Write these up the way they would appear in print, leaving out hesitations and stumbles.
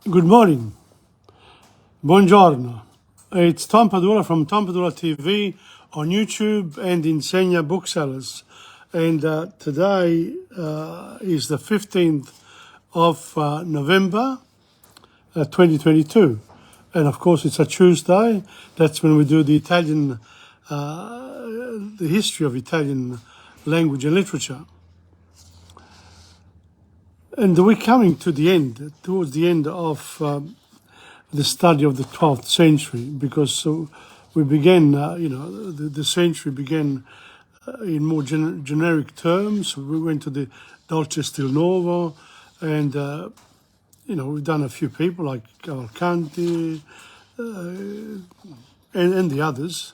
Good morning. Buongiorno. It's Tom Padula from TomPadulaTV on YouTube and Insegna Booksellers. And today is the 15th of November 2022. And of course it's a Tuesday. That's when we do the Italian, the history of Italian language and literature. And we're coming to the end, towards the end of the study of the 12th century, because we began, the century began in more generic terms. We went to the Dolce Stil Novo, and, we've done a few people like Cavalcanti and the others,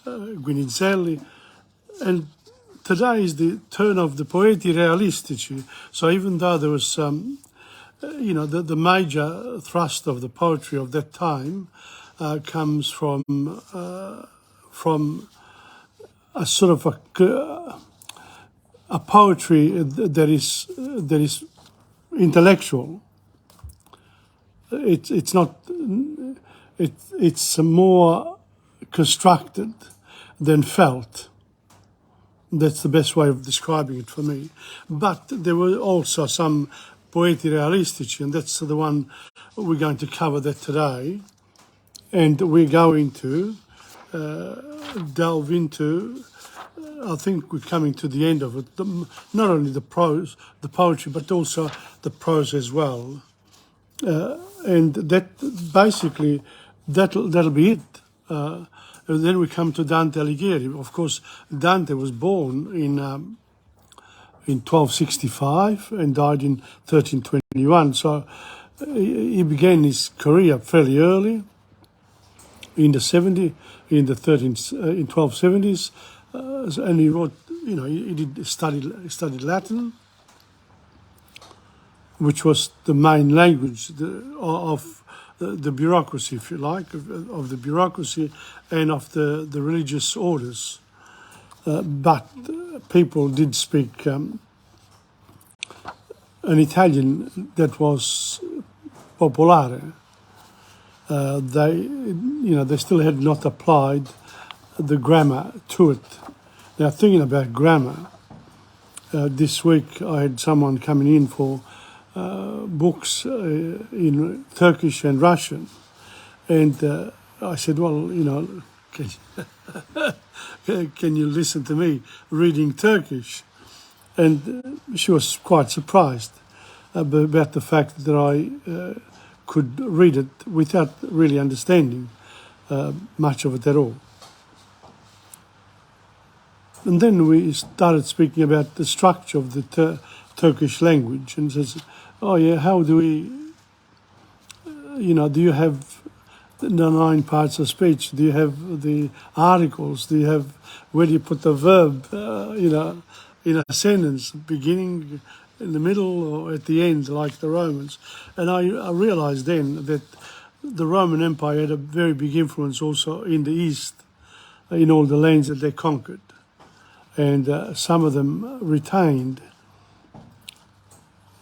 Guinizelli, and today is the turn of the poeti realistici. So even though there was the major thrust of the poetry of that time comes from a sort of a poetry that is intellectual. It's not. It's more constructed than felt. That's the best way of describing it for me. But there were also some poeti realistici, and that's the one we're going to cover that today. And we're going to delve into, I think we're coming to the end of it, not only the prose, the poetry, but also the prose as well. And that basically, that'll be it. And then we come to Dante Alighieri. Of course, Dante was born in 1265 and died in 1321. So he began his career fairly early, in the 1270s, and he wrote. He studied Latin, which was the main language of the bureaucracy, if you like, of the bureaucracy and of the religious orders. But people did speak an Italian that was popolare. They still had not applied the grammar to it. Now, thinking about grammar, this week I had someone coming in for books in Turkish and Russian, and I said, well, can you listen to me reading Turkish? And she was quite surprised about the fact that I could read it without really understanding much of it at all. And then we started speaking about the structure of the Turkish language, and says, oh yeah, how do we, do you have the 9 parts of speech? Do you have the articles? Do you have, where do you put the verb, in a sentence, beginning, in the middle, or at the end, like the Romans? And I realized then that the Roman Empire had a very big influence also in the East, in all the lands that they conquered. And some of them retained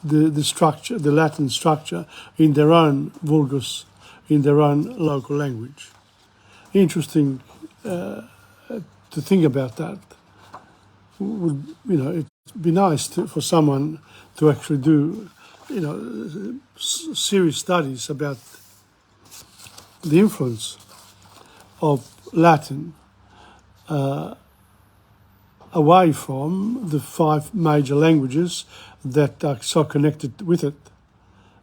the structure, the Latin structure, in their own vulgus, in their own local language. Interesting to think about that. It'd be nice for someone to actually do, serious studies about the influence of Latin away from the 5 major languages that are so connected with it.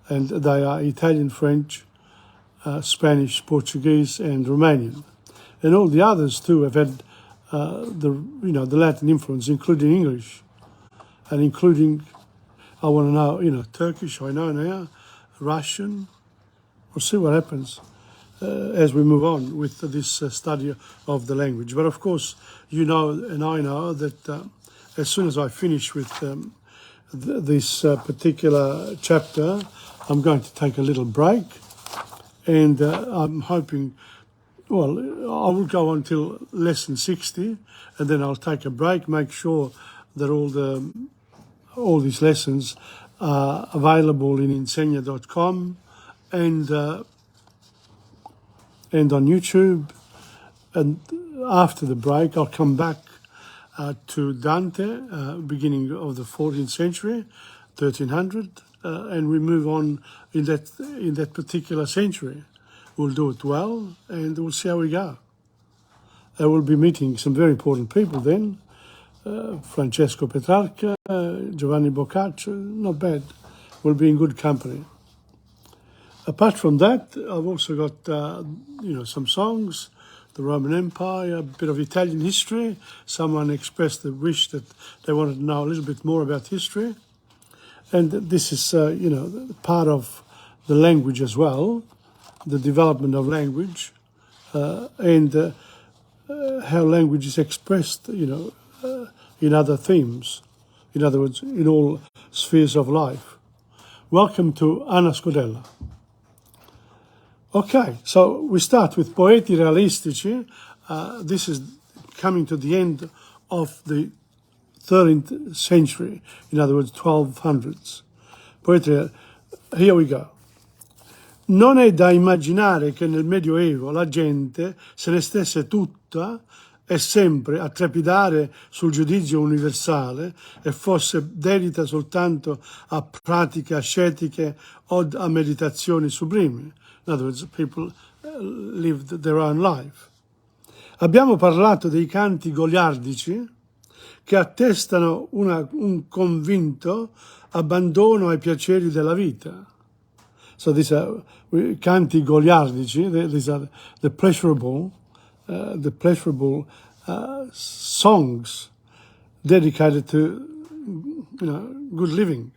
And they are Italian, French, Spanish, Portuguese, and Romanian. And all the others too have had the Latin influence, including English, and including, I want to know, Turkish, I know now, Russian. We'll see what happens as we move on with this study of the language. But of course, and I know that as soon as I finish with this particular chapter, I'm going to take a little break, and I'm hoping, I will go on till lesson 60, and then I'll take a break, make sure that all these lessons are available in Insegna.com and on YouTube. And after the break, I'll come back to Dante, beginning of the 14th century, 1300, and we move on in that particular century. We'll do it well, and we'll see how we go. I will be meeting some very important people then. Francesco Petrarca, Giovanni Boccaccio, not bad. We'll be in good company. Apart from that, I've also got, some songs, the Roman Empire, a bit of Italian history. Someone expressed the wish that they wanted to know a little bit more about history. And this is, part of the language as well, the development of language, and how language is expressed, in other themes. In other words, in all spheres of life. Welcome to Anna Scodella. Okay, so we start with Poeti Realistici. This is coming to the end of the 13th century, in other words, 1200s. Poeti, here we go. Non è da immaginare che nel Medioevo la gente se ne stesse tutta e sempre a trepidare sul giudizio universale e fosse dedita soltanto a pratiche ascetiche o a meditazioni sublimi. In other words, people lived their own life. Abbiamo parlato dei canti goliardici che attestano un convinto abbandono ai piaceri della vita. So these are canti goliardici, these are the pleasurable songs dedicated to, good living.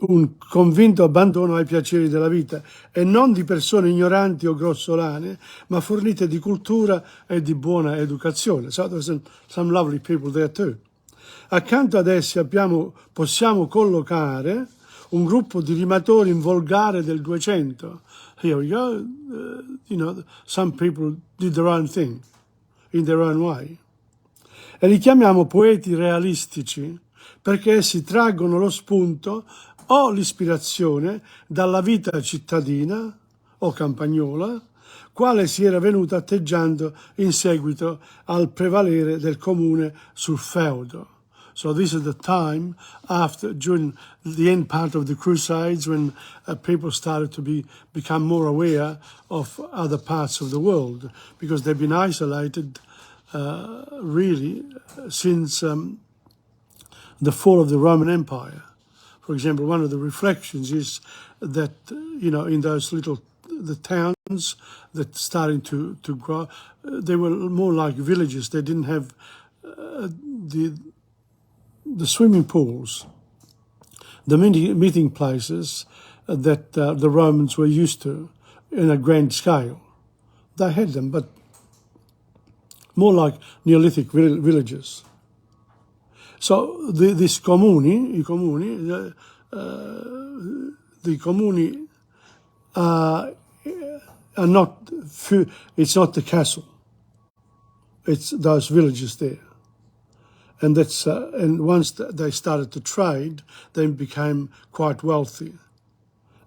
Un convinto abbandono ai piaceri della vita e non di persone ignoranti o grossolane, ma fornite di cultura e di buona educazione. So there's some lovely people there too. Accanto ad essi possiamo collocare un gruppo di rimatori in volgare del 200. Here we go. Some people did their own thing, in their own way. E li chiamiamo poeti realistici perché essi traggono lo spunto o l'ispirazione dalla vita cittadina o campagnola, quale si era venuta atteggiando in seguito al prevalere del comune sul feudo. So this is the time during the end part of the Crusades, when people started to become more aware of other parts of the world, because they've been isolated really since the fall of the Roman Empire. For example, one of the reflections is that, in those the towns that starting to grow, they were more like villages. They didn't have the swimming pools, the meeting places that the Romans were used to in a grand scale. They had them, but more like Neolithic villages. So these comuni are not, it's not the castle, it's those villages there. And and once they started to trade, they became quite wealthy,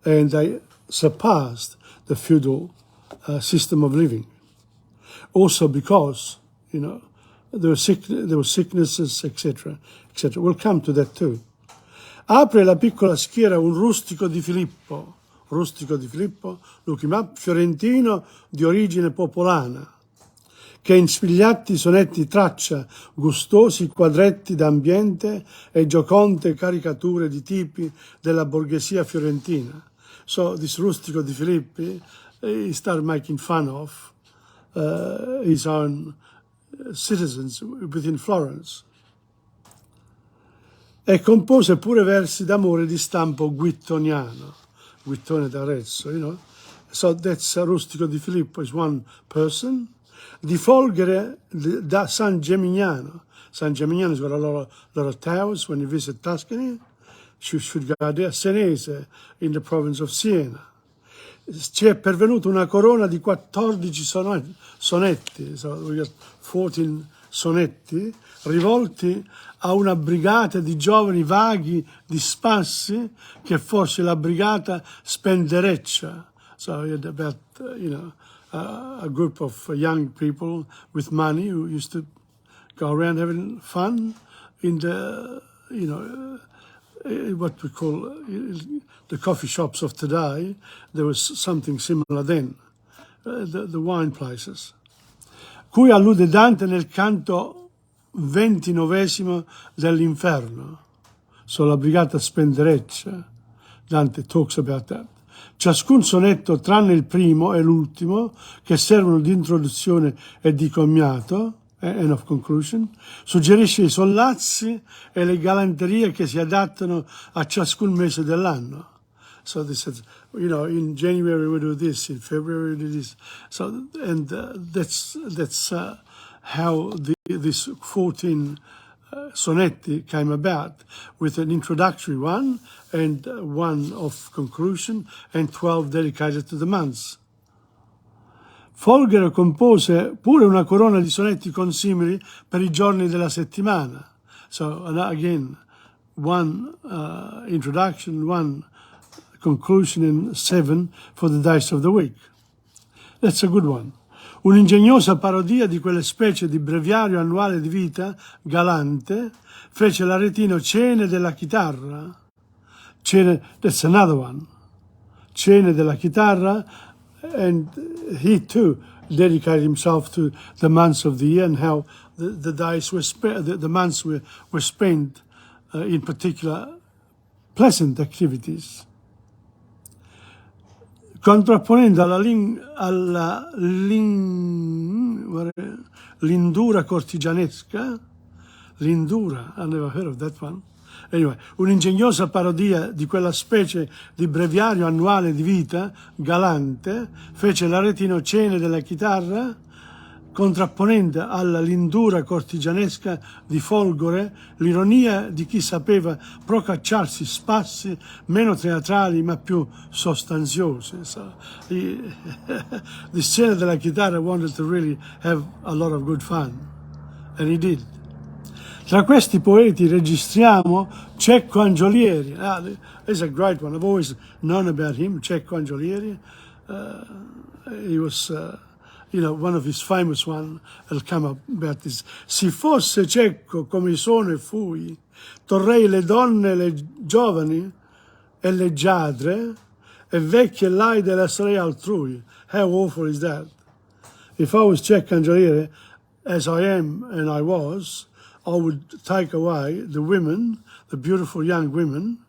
and they surpassed the feudal system of living. Also because there were sicknesses, etc., etc. We'll come to that too. Apre la piccola schiera un rustico di Filippo, look him up, fiorentino di origine popolana, che in spigliati sonetti traccia gustosi quadretti d'ambiente e gioconde caricature di tipi della borghesia fiorentina. So this rustico di Filippi, he started making fun of his own citizens within Florence. E compose pure versi d'amore di stampo guittoniano, Guittone d'Arezzo, So that's Rustico di Filippo is one person. Di Folgore da San Gemignano. San Gemignano's got a lot of towers. When you visit Tuscany, you should go there. Senese, in the province of Siena. Ci è pervenuta una corona di 14 sonetti. So we got 14 sonetti rivolti a una brigata di giovani vaghi disparsi che fosse la brigata spendereccia. So about, a group of young people with money who used to go around having fun in the, what we call the coffee shops of today. There was something similar then, the wine places, cui allude Dante nel canto 29 dell'Inferno. So la brigata spendereccia, Dante talks about that. Ciascun sonetto, tranne il primo e l'ultimo, che servono di introduzione e di commiato, end of conclusion, suggerisce i sollazzi e le galanterie che si adattano a ciascun mese dell'anno. So this is, in January we do this, in February we do this. So, and that's how this 14 sonetti came about, with an introductory one and one of conclusion and 12 dedicated to the months. Folgore compose pure una corona di sonetti consimili per i giorni della settimana. So again, one introduction, one conclusion, and 7 for the days of the week. That's a good one. Un'ingegnosa parodia di quelle specie di breviario annuale di vita galante fece l'Aretino Cene della chitarra. That's another one. Cene della chitarra, and he too dedicated himself to the months of the year and how the days were the months were spent in particular pleasant activities. Contrapponendo l'indura cortigianesca, l'indura, I never heard of that one. Anyway, un'ingegnosa parodia di quella specie di breviario annuale di vita galante fece l'Aretino Cene della chitarra, contrapponendo alla lindura cortigianesca di Folgore l'ironia di chi sapeva procacciarsi spassi meno teatrali ma più sostanziosi. So, the Scene della chitarra wanted to really have a lot of good fun, and he did. Tra questi poeti registriamo Cecco Angiolieri. This is a great one. I've always known about him, Cecco Angiolieri. He was, one of his famous ones. I'll come up about this. Si fosse cieco come sono e fui, torrei le donne, le giovani e leggiadre, e vecchie laide la sarei altrui. How awful is that? If I was Cecco Angiolieri, as I am and I was, I would take away the women, the beautiful young women,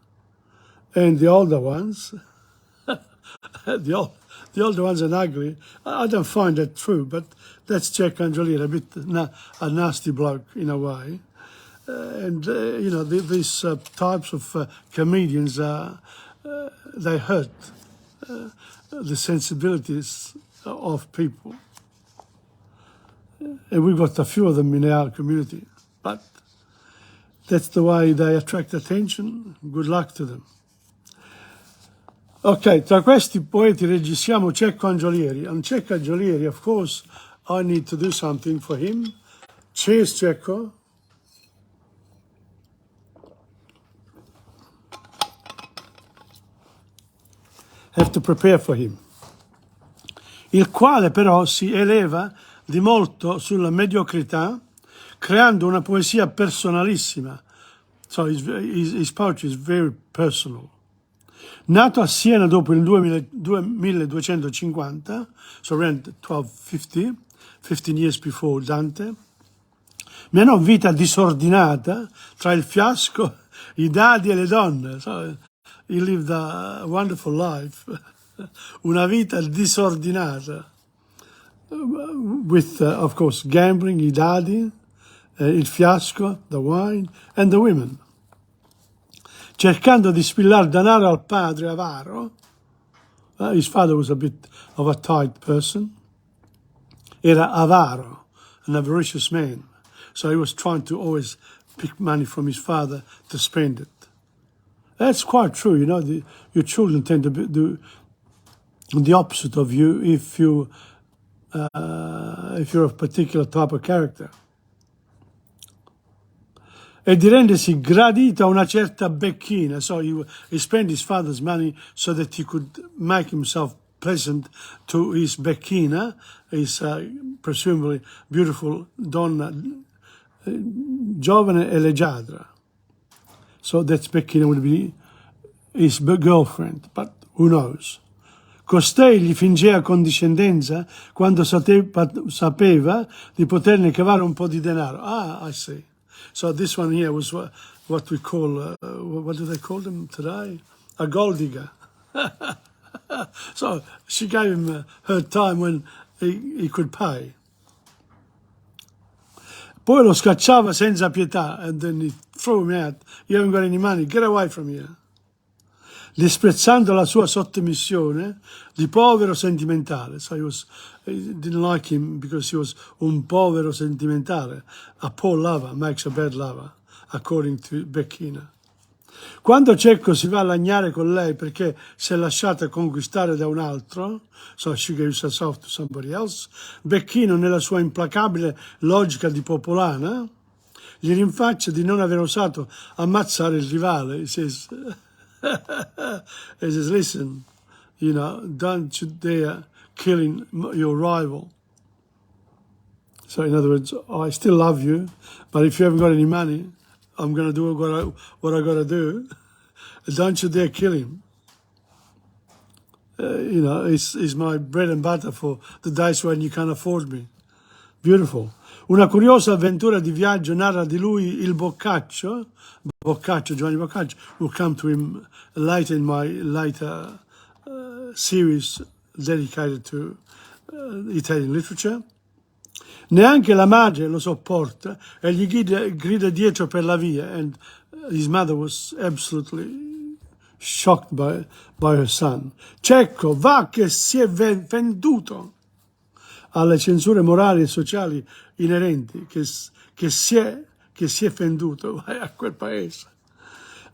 and the older ones. the older ones are ugly. I don't find that true, but that's Cecco Angiolieri, a bit a nasty bloke in a way. These types of comedians, they hurt the sensibilities of people. And we've got a few of them in our community. But that's the way they attract attention. Good luck to them. Ok, tra questi poeti registriamo Cecco Angiolieri. And Cecco Angiolieri, of course, I need to do something for him. Cheers, Cecco. Have to prepare for him. Il quale però si eleva di molto sulla mediocrità, creando una poesia personalissima. So his poetry is very personal. Nato a Siena dopo il 1250, so around 1250, 15 years before Dante, menò vita disordinata tra il fiasco, i dadi e le donne. So he lived a wonderful life, una vita disordinata, with, of course, gambling, i dadi, il fiasco, the wine, and the women. Cercando di spillar denaro al padre avaro, his father was a bit of a tight person, era avaro, an avaricious man, so he was trying to always pick money from his father to spend it. That's quite true, your children tend to do the opposite of you if you're a particular type of character. e di rendersi gradito a una certa becchina. So he spent his father's money so that he could make himself pleasant to his becchina, his presumably beautiful donna, giovane e leggiadra. So that becchina would be his girlfriend, but who knows? Costei gli fingeva condiscendenza quando sapeva di poterne cavare un po' di denaro. Ah, I see. So this one here was what we call, what do they call them today? A gold digger. So she gave him her time when he could pay. Poi lo scacciava senza pietà, and then he threw him out. You haven't got any money, get away from here. Disprezzando la sua sottomissione di povero sentimentale. So he didn't like him because he was un povero sentimentale. A poor lover makes a bad lover, according to Becchina. Quando Cecco si va a lagnare con lei perché si è lasciata conquistare da un altro, so she gave herself to somebody else, Becchino, nella sua implacabile logica di popolana, gli rinfaccia di non aver osato ammazzare il rivale. He says, listen, don't you dare killing your rival. So in other words, I still love you, but if you haven't got any money, I'm going to do what I got to do. Don't you dare kill him. He's my bread and butter for the days when you can't afford me. Beautiful. Una curiosa avventura di viaggio narra di lui il Boccaccio, Giovanni Boccaccio, will come to him later in my later series dedicated to Italian literature. Neanche la madre lo sopporta e gli grida dietro per la via, and his mother was absolutely shocked by her son. Cecco, va che si è venduto alle censure morali e sociali inerenti, che si è venduto a quel paese,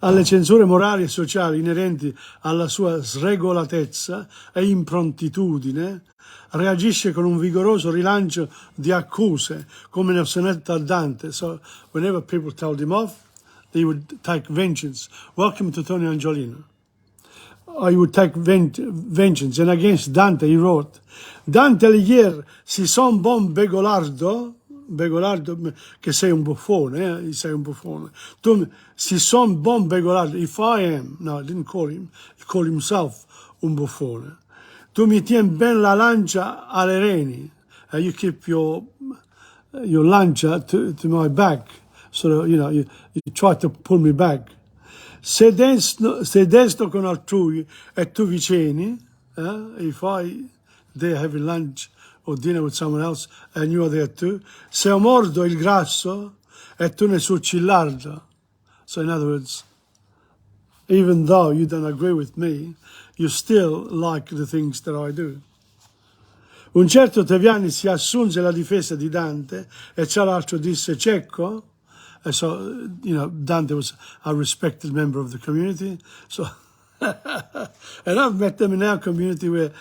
alle censure morali e sociali inerenti alla sua sregolatezza e improntitudine, reagisce con un vigoroso rilancio di accuse, come nel sonetto a Dante. So whenever people told him off, he would take vengeance. Welcome to Tony Angiolino. He would take vengeance. And against Dante he wrote, Dante Alighieri, si son bon begolardo, che sei un buffone, sei un buffone. Tu, si son bon begolardo, if I am, no, I didn't call him, he called himself un buffone. Tu mi tien ben la lancia alle reni. You keep your lancia to my back. So, you try to pull me back. Se desto con altrui e tu vicini, if I there having lunch or dinner with someone else and you are there too, se mordo il grasso e tu ne succillardo. So in other words, even though you don't agree with me, you still like the things that I do. Un certo Teviani si assunse la difesa di Dante e tra l'altro disse Cecco, and so, Dante was a respected member of the community. So, and I've met them in our community where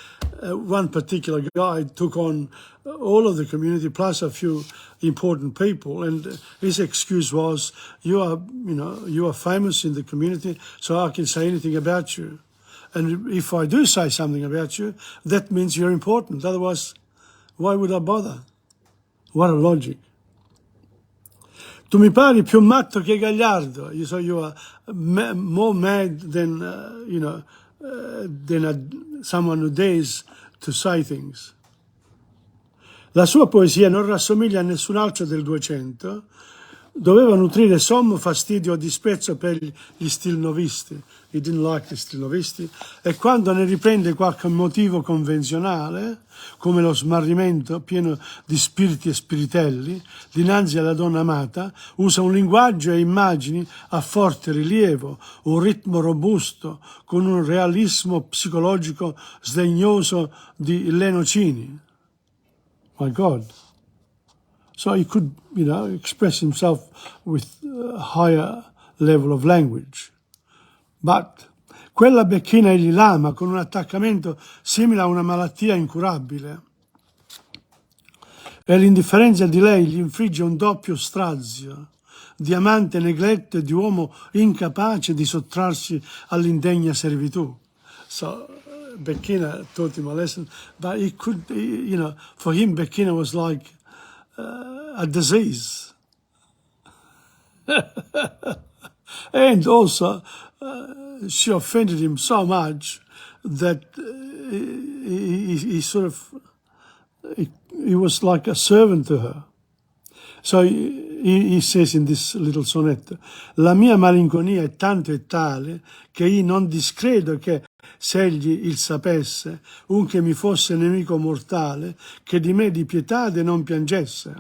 one particular guy took on all of the community plus a few important people, and his excuse was, you are famous in the community, so I can say anything about you. And if I do say something about you, that means you're important. Otherwise, why would I bother? What a logic. Tu mi pari più matto che gagliardo. So you are more mad than, someone who dares to say things. La sua poesia non rassomiglia a nessun altro del 200, doveva nutrire sommo fastidio o disprezzo per gli stilnovisti. He didn't like the stilnovisti. E quando ne riprende qualche motivo convenzionale, come lo smarrimento pieno di spiriti e spiritelli, dinanzi alla donna amata, usa un linguaggio e immagini a forte rilievo, un ritmo robusto, con un realismo psicologico sdegnoso di Lenocini. My God. So he could, express himself with a higher level of language. But quella becchina egli l'ama con un attaccamento simile a una malattia incurabile. E l'indifferenza di lei gli infligge un doppio strazio. di amante negletto e di uomo incapace di sottrarsi all'indegna servitù. So Becchina taught him a lesson, but he could, you know, for him Becchina was like a disease. And also, she offended him so much that he sort of, he was like a servant to her. So he says in this little sonetto, la mia malinconia è tanto e tale che io non discredo che se egli il sapesse, un che mi fosse nemico mortale, che di me di pietade non piangesse.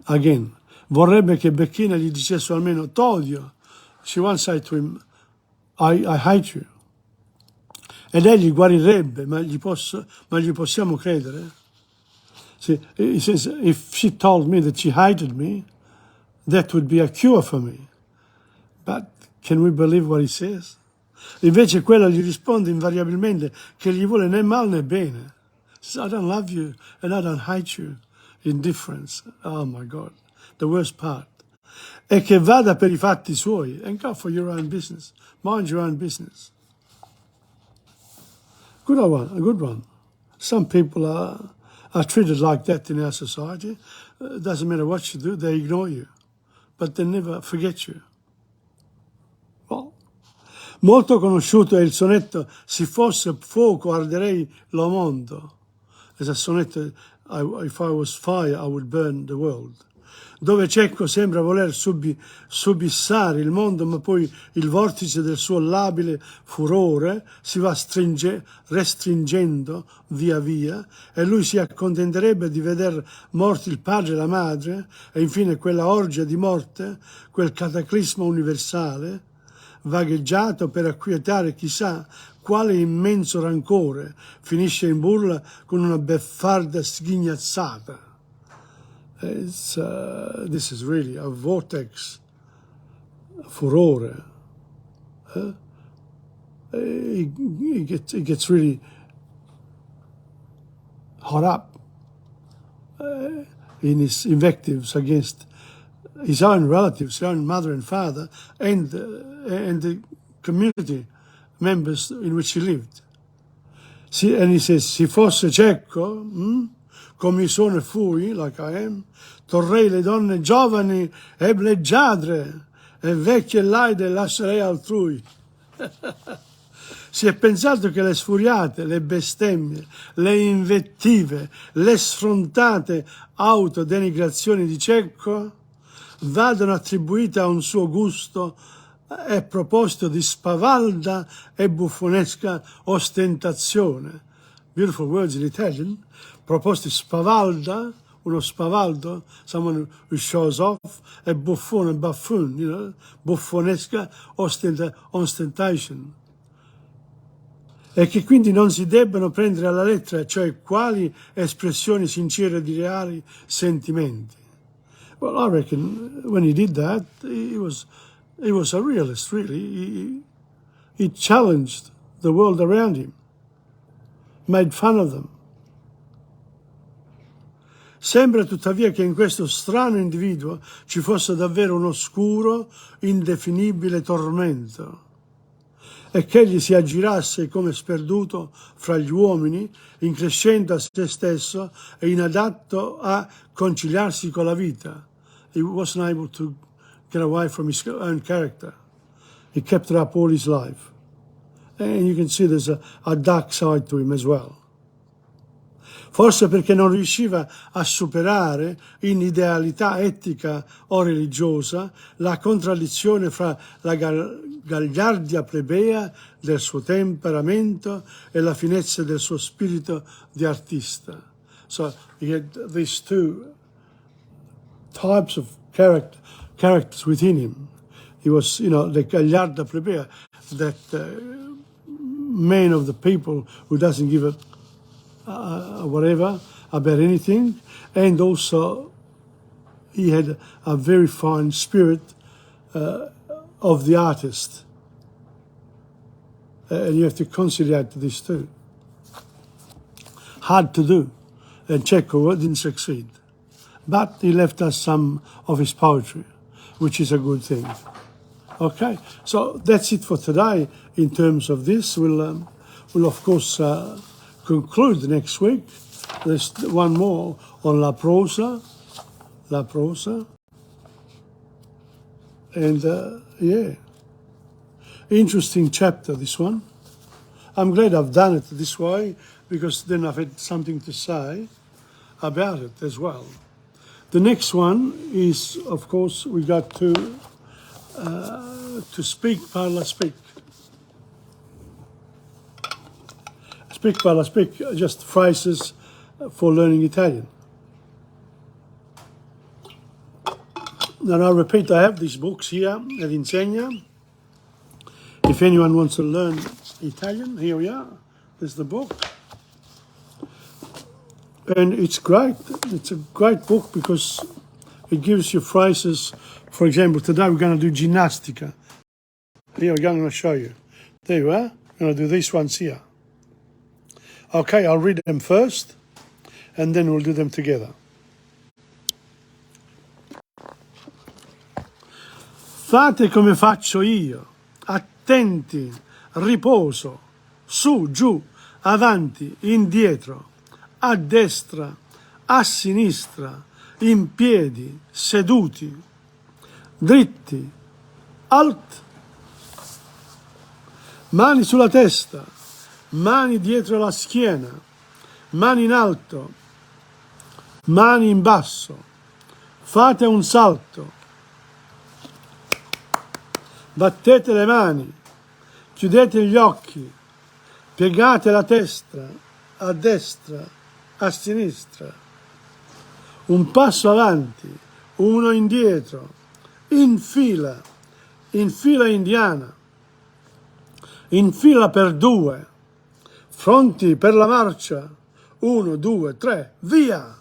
Again, vorrebbe che Becchina gli dicesse almeno t'odio. She once said to him, I hate you. Ed egli guarirebbe, ma gli possiamo credere? See, he says, if she told me that she hated me, that would be a cure for me. But can we believe what he says? Invece quella gli risponde invariabilmente che gli vuole né male né bene. He says, I don't love you and I don't hate you. Indifference. Oh my God. The worst part. E che vada per I fatti suoi and go for your own business. Mind your own business. Good one, a good one. Some people are treated like that in our society. Doesn't matter what you do, they ignore you. But they never forget you. Well, molto conosciuto è il sonetto Se fosse fuoco arderei lo mondo. As a sonetto, if I was fire, I would burn the world. Dove Cecco sembra voler subissare il mondo, ma poi il vortice del suo labile furore si va restringendo via via e lui si accontenterebbe di veder morti il padre e la madre e infine quella orgia di morte, quel cataclisma universale, vagheggiato per acquietare chissà quale immenso rancore, finisce in burla con una beffarda sghignazzata. This is really a vortex, furore. He gets really hot up in his invectives against his own relatives, his own mother and father, and the community members in which he lived. And he says, se fosse cieco, come sono e fui, like I am, torrei le donne giovani e leggiadre, e vecchie e laide lascerei altrui. Si è pensato che le sfuriate, le bestemmie, le invettive, le sfrontate autodenigrazioni di Cecco vadano attribuite a un suo gusto e proposito di spavalda e buffonesca ostentazione. Beautiful words in Italian. Proposito di spavalda, uno spavaldo, someone who shows off, e buffone, buffoon, you know, buffonesca ostentation. E che quindi non si debbano prendere alla lettera, cioè quali espressioni sincere di reali sentimenti. Well, I reckon when he did that, he was a realist, really. He challenged the world around him, made fun of them. Sembra tuttavia che in questo strano individuo ci fosse davvero un oscuro, indefinibile tormento e che egli si aggirasse come sperduto fra gli uomini, increscendo a se stesso e inadatto a conciliarsi con la vita. He wasn't able to get away from his own character. He kept it up all his life. And you can see there's a dark side to him as well. Forse perché non riusciva a superare in idealità etica o religiosa la contraddizione fra la gagliardia plebea del suo temperamento e la finezza del suo spirito di artista. So he had these two types of characters within him. He was, you know, the gagliarda plebea, that man of the people who doesn't give a whatever about anything, and also he had a very fine spirit of the artist, and you have to consider these two. Hard to do, and Cecco didn't succeed. but he left us some of his poetry, which is a good thing. Okay, so that's it for today in terms of this. We'll of course conclude next week. There's one more on La Prosa, and yeah, interesting chapter, this one. I'm glad I've done it this way because then I've had something to say about it as well. The next one is, of course, we got to speak, parla, speak. Speak, parla, speak, just phrases for learning Italian. Now I repeat, I have these books here at Insegna. If anyone wants to learn Italian, here we are. There's the book. And it's great. It's a great book because it gives you phrases. For example, today we're going to do ginnastica. Here we go, I'm going to show you. There you are. I'm going to do these ones here. Okay, I'll read them first, and then we'll do them together. Fate come faccio io. Attenti, riposo, su, giù, avanti, indietro, a destra, a sinistra, in piedi, seduti, dritti, alt, mani sulla testa, mani dietro la schiena, mani in alto, mani in basso, fate un salto, battete le mani, chiudete gli occhi, piegate la testa a destra, a sinistra, un passo avanti, uno indietro, in fila indiana, in fila per due, pronti per la marcia, 1, 2, 3, via,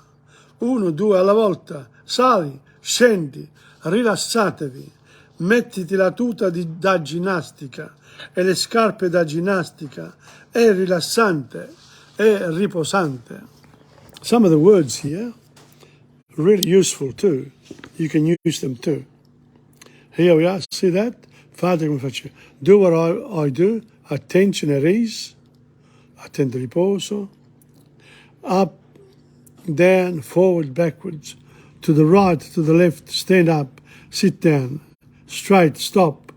1, 2 alla volta, sali, scendi, rilassatevi, mettiti la tuta da ginnastica e le scarpe da ginnastica, è rilassante, è riposante. Some of the words here, really useful too. You can use them too. Here we are, see that? Fate come faccio. Do what I do, attention at ease, attento riposo, up, down, forward, backwards, to the right, to the left, stand up, sit down, straight, stop,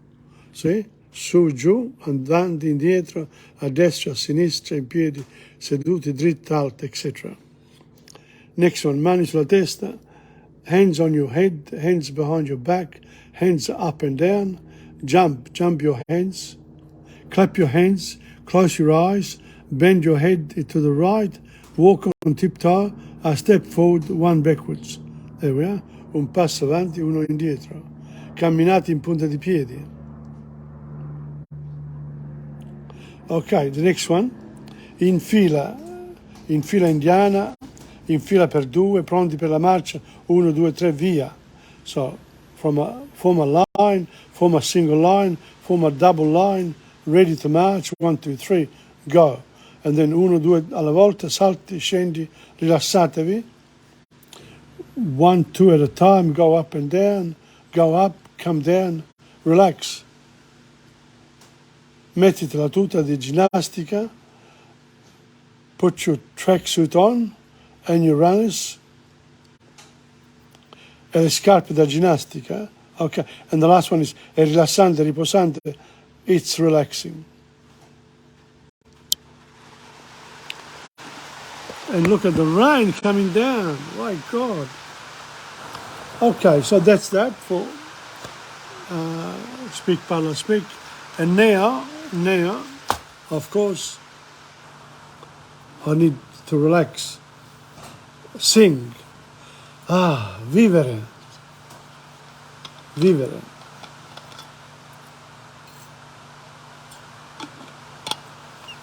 see? Su, giù, andando, indietro, a destra, a sinistra, in piedi, seduti, dritti, alti, etc. Next one, mani sulla testa, hands on your head, hands behind your back, hands up and down, jump your hands, clap your hands, close your eyes, bend your head to the right, walk on tiptoe, a step forward, one backwards. There we are, un passo avanti, uno indietro. Camminate in punta di piedi. Ok, the next one, in fila indiana, in fila per due, pronti per la marcia, 1, 2, 3, via. So, form a line, form a single line, form a double line, ready to march, 1, 2, 3, go. And then 1, 2 alla volta, salti, scendi, rilassatevi. 1, 2 at a time, go up and down, go up, come down, relax. Mettiti la tuta di ginnastica, put your tracksuit on and your runners, e le scarpe da ginnastica. Okay, and the last one is è rilassante, riposante, it's relaxing. And look at the rain coming down, my God. Okay, so that's that for Speak, Parla, Speak. And now, of course, I need to relax. Sing. Vivere.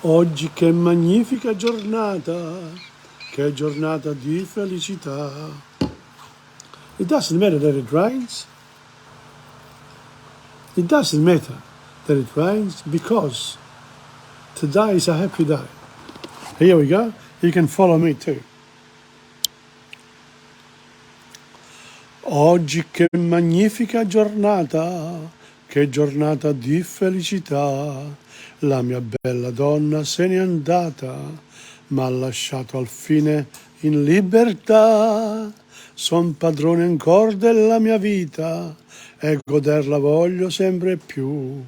Oggi che magnifica giornata, che giornata di felicità. It doesn't matter that it rains. It doesn't matter that it rains because today is a happy day. Here we go. You can follow me too. Oggi che magnifica giornata, che giornata di felicità. La mia bella donna se n'è andata, m'ha lasciato al fine in libertà. Son padrone ancor della mia vita e goderla voglio sempre più.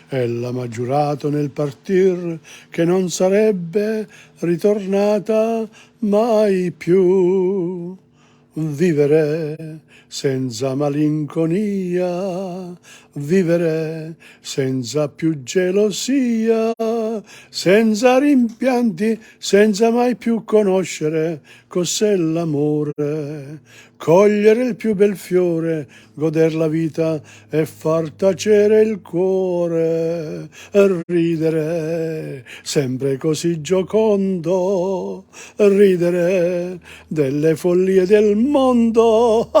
Ella m'ha giurato nel partir che non sarebbe ritornata mai più. Vivere senza malinconia, vivere senza più gelosia, senza rimpianti, senza mai più conoscere cos'è l'amore, cogliere il più bel fiore, goder la vita e far tacere il cuore, ridere sempre così giocondo, ridere delle follie del mondo,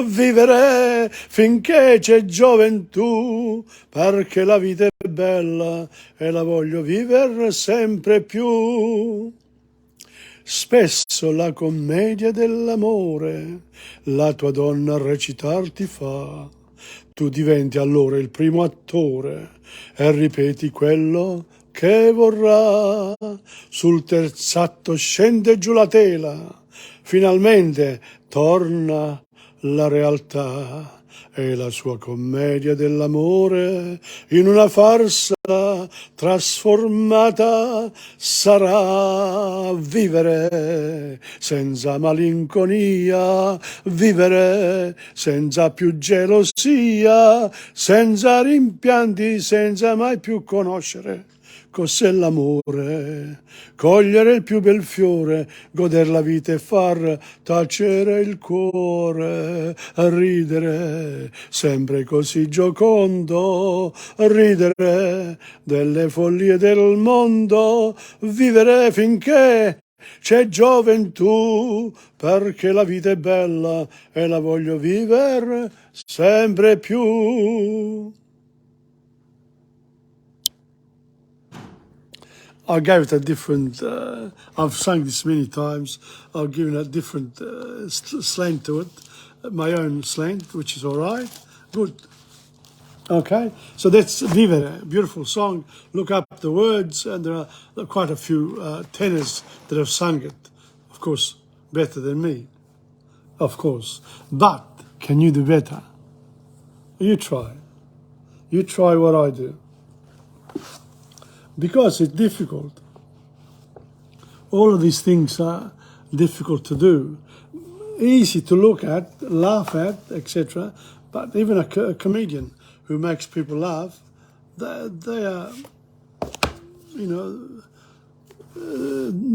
vivere finché c'è gioventù, perché la vita è bella e la voglio vivere sempre più. Spesso la commedia dell'amore la tua donna recitar ti fa. Tu diventi allora il primo attore e ripeti quello che vorrà. Sul terzatto scende giù la tela, finalmente torna la realtà. E la sua commedia dell'amore in una farsa trasformata sarà. Vivere senza malinconia, vivere senza più gelosia, senza rimpianti, senza mai più conoscere cos'è l'amore, cogliere il più bel fiore, goder la vita e far tacere il cuore, ridere sempre così giocondo, ridere delle follie del mondo, vivere finché c'è gioventù, perché la vita è bella e la voglio vivere sempre più. I gave it a different, I've sung this many times, I've given a different slant to it, my own slant, which is all right, good. Okay, so that's Vivere, beautiful song. Look up the words, and there are quite a few tenors that have sung it, of course, better than me, of course. But can you do better? You try. You try what I do. Because it's difficult. All of these things are difficult to do. Easy to look at, laugh at, etc. But even a comedian who makes people laugh, they are, you know,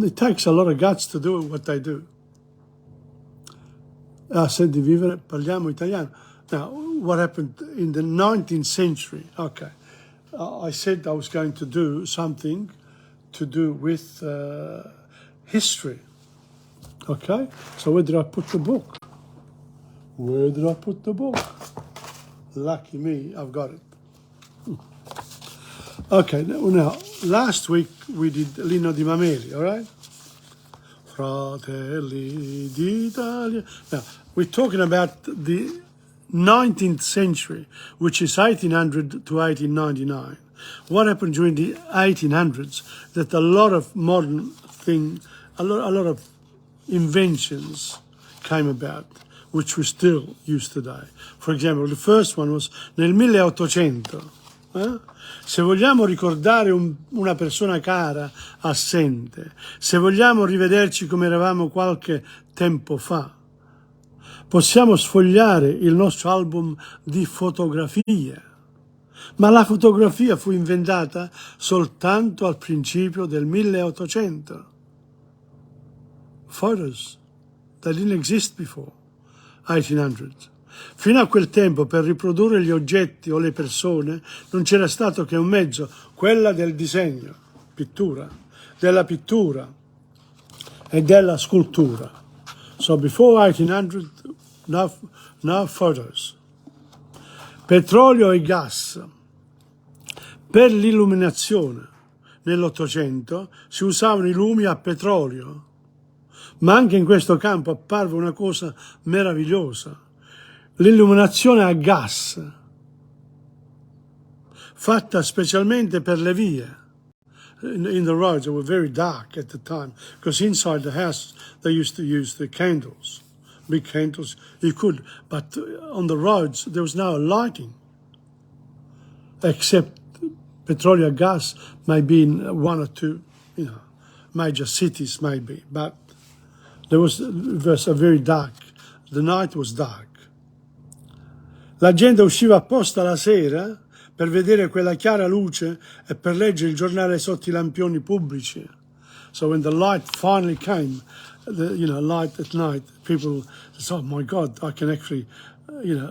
it takes a lot of guts to do what they do. Senti, vivere, parliamo italiano. Now, what happened in the 19th century? Okay. I said I was going to do something to do with history. Okay, so where did I put the book? Where did I put the book? Lucky me, I've got it. Okay, now last week we did L'inno di Mameli, all right? Fratelli d'Italia. Now, we're talking about the 19th century, which is 1800 to 1899. What happened during the 1800s? That a lot of modern things, a lot of inventions came about, which we still use today. For example, the first one was nel 1800. Se vogliamo ricordare una persona cara, assente, se vogliamo rivederci come eravamo qualche tempo fa, possiamo sfogliare il nostro album di fotografie, ma la fotografia fu inventata soltanto al principio del 1800. Photos, they didn't exist before 1800. Fino a quel tempo, per riprodurre gli oggetti o le persone, non c'era stato che un mezzo, quella del disegno, pittura, della pittura e della scultura. So before 1800, no photos. Petrolio e gas. Per l'illuminazione nell'Ottocento si usavano i lumi a petrolio. Ma anche in questo campo apparve una cosa meravigliosa, l'illuminazione a gas, fatta specialmente per le vie. In the roads, they were very dark at the time, because inside the house they used to use the candles, big candles. You could, but on the roads there was no lighting, except petroleum gas, maybe in one or two, major cities, maybe. But it was a very dark. The night was dark. La gente usciva apposta la sera per vedere quella chiara luce e per leggere il giornale sotto i lampioni pubblici. So when the light finally came, light at night, people said, oh my God, I can actually,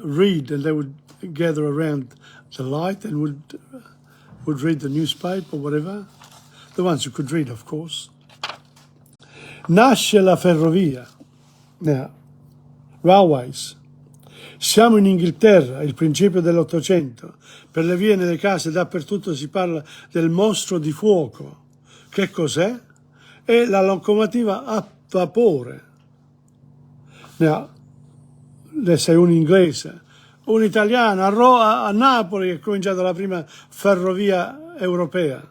read, and they would gather around the light and would read the newspaper or whatever. The ones who could read, of course. Nasce la ferrovia. Now, railways. Siamo in Inghilterra, il principio dell'Ottocento. Per le vie, nelle case, dappertutto si parla del mostro di fuoco. Che cos'è? È la locomotiva a vapore. Now, lei sei un inglese, un italiano a Napoli è cominciata la prima ferrovia europea.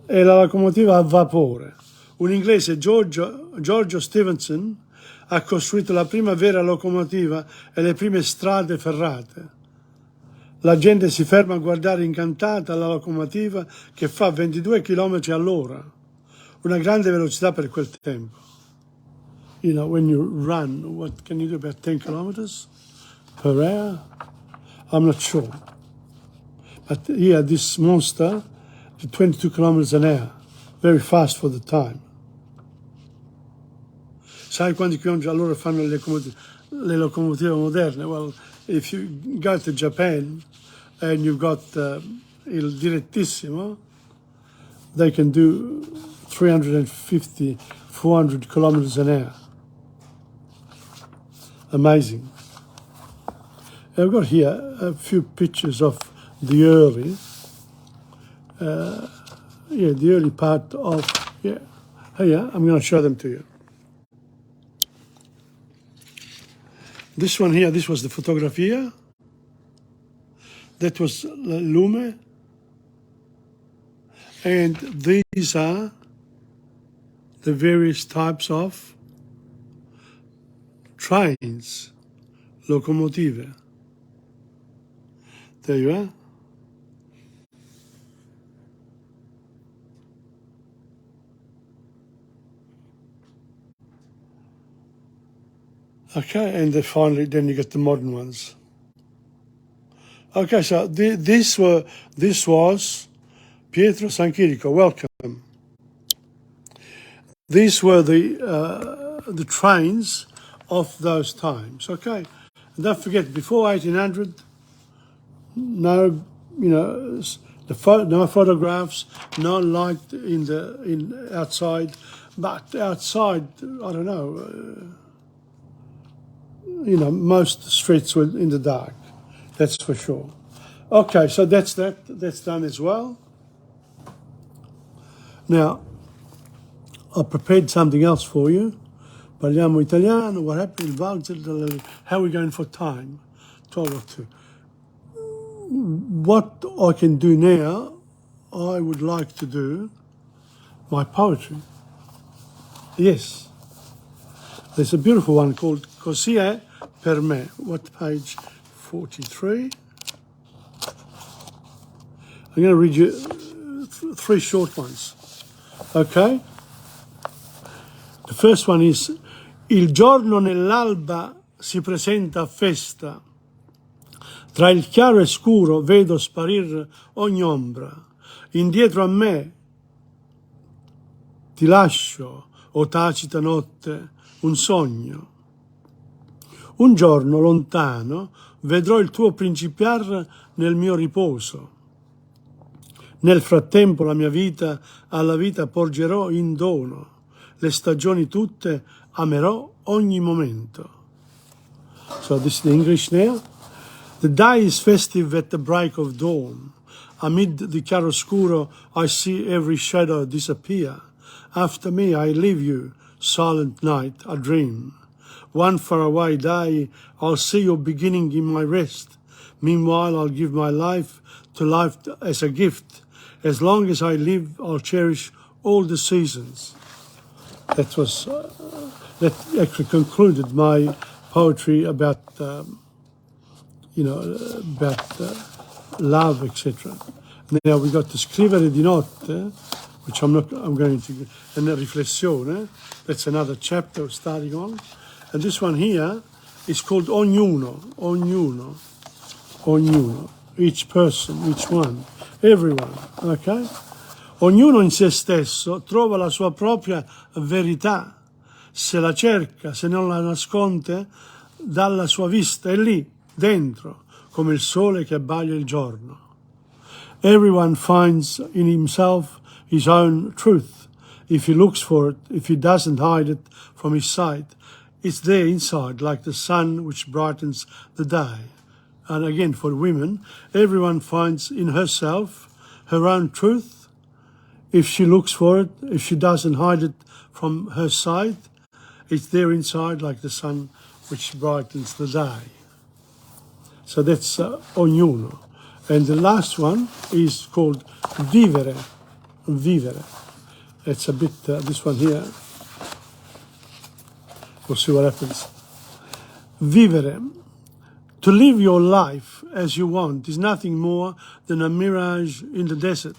È la locomotiva a vapore. Un inglese, Giorgio Stephenson, ha costruito la prima vera locomotiva e le prime strade ferrate. La gente si ferma a guardare incantata la locomotiva che fa 22 km all'ora, una grande velocità per quel tempo. When you run, what can you do, about 10 kilometers per hour? I'm not sure. But here, this monster did 22 kilometers an hour, very fast for the time. Sai quanti chilometri all'ora fanno le locomotive moderne? Well, if you go to Japan and you've got il direttissimo, they can do 350, 400 kilometers an hour. Amazing. I've got here a few pictures of the early, the early part of, here, I'm going to show them to you. This one here, this was the fotografia. That was lume. And these are the various types of trains, locomotive. There you are. Okay, and then you get the modern ones. Okay, so this was Pietro Sanchirico. Welcome. These were the trains of those times. Okay, and don't forget, before 1800, no photographs, no light outside, but outside, I don't know. Most streets were in the dark, that's for sure. Okay, so that's done as well. Now, I prepared something else for you. Parliamo italiano, what happened, il voucher, how are we going for time? 12:02. What I can do now, I would like to do my poetry. Yes. There's a beautiful one called Così è per me. What, page 43? I'm going to read you 3 short ones. Okay? The first one is: il giorno nell'alba si presenta a festa. Tra il chiaro e scuro vedo sparir ogni ombra. Indietro a me ti lascio, o tacita notte, un sogno. Un giorno lontano vedrò il tuo principiar nel mio riposo. Nel frattempo la mia vita alla vita porgerò in dono. Le stagioni tutte amerò ogni momento. So this is the English now. The day is festive at the break of dawn. Amid the chiaroscuro I see every shadow disappear. After me I leave you silent night, a dream. One faraway day, I'll see your beginning in my rest. Meanwhile, I'll give my life to life as a gift. As long as I live, I'll cherish all the seasons. That actually concluded my poetry about, love, etc. Now we got the Scrivere di notte, which I'm going to, and the Riflessione. That's another chapter starting on. And this one here is called Ognuno, Ognuno, Ognuno. Each person, each one, everyone, ok? Ognuno in se stesso trova la sua propria verità. Se la cerca, se non la nasconde dalla sua vista, è lì, dentro, come il sole che abbaglia il giorno. Everyone finds in himself his own truth. If he looks for it, if he doesn't hide it from his sight, it's there inside, like the sun which brightens the day. And again, for women, everyone finds in herself her own truth. If she looks for it, if she doesn't hide it from her sight, it's there inside, like the sun which brightens the day. So that's ognuno. And the last one is called vivere, vivere. It's a bit, this one here. We'll see what happens. Vivere. To live your life as you want is nothing more than a mirage in the desert.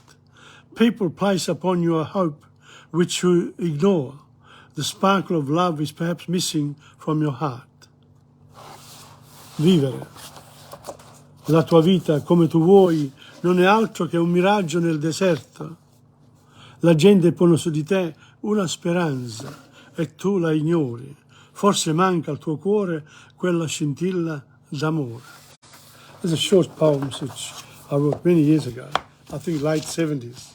People place upon you a hope which you ignore. The sparkle of love is perhaps missing from your heart. Vivere. La tua vita come tu vuoi non è altro che un miraggio nel deserto. La gente pone su di te una speranza e tu la ignori. Forse manca al tuo cuore quella scintilla d'amore. There's a short poem which I wrote many years ago, I think late 70s.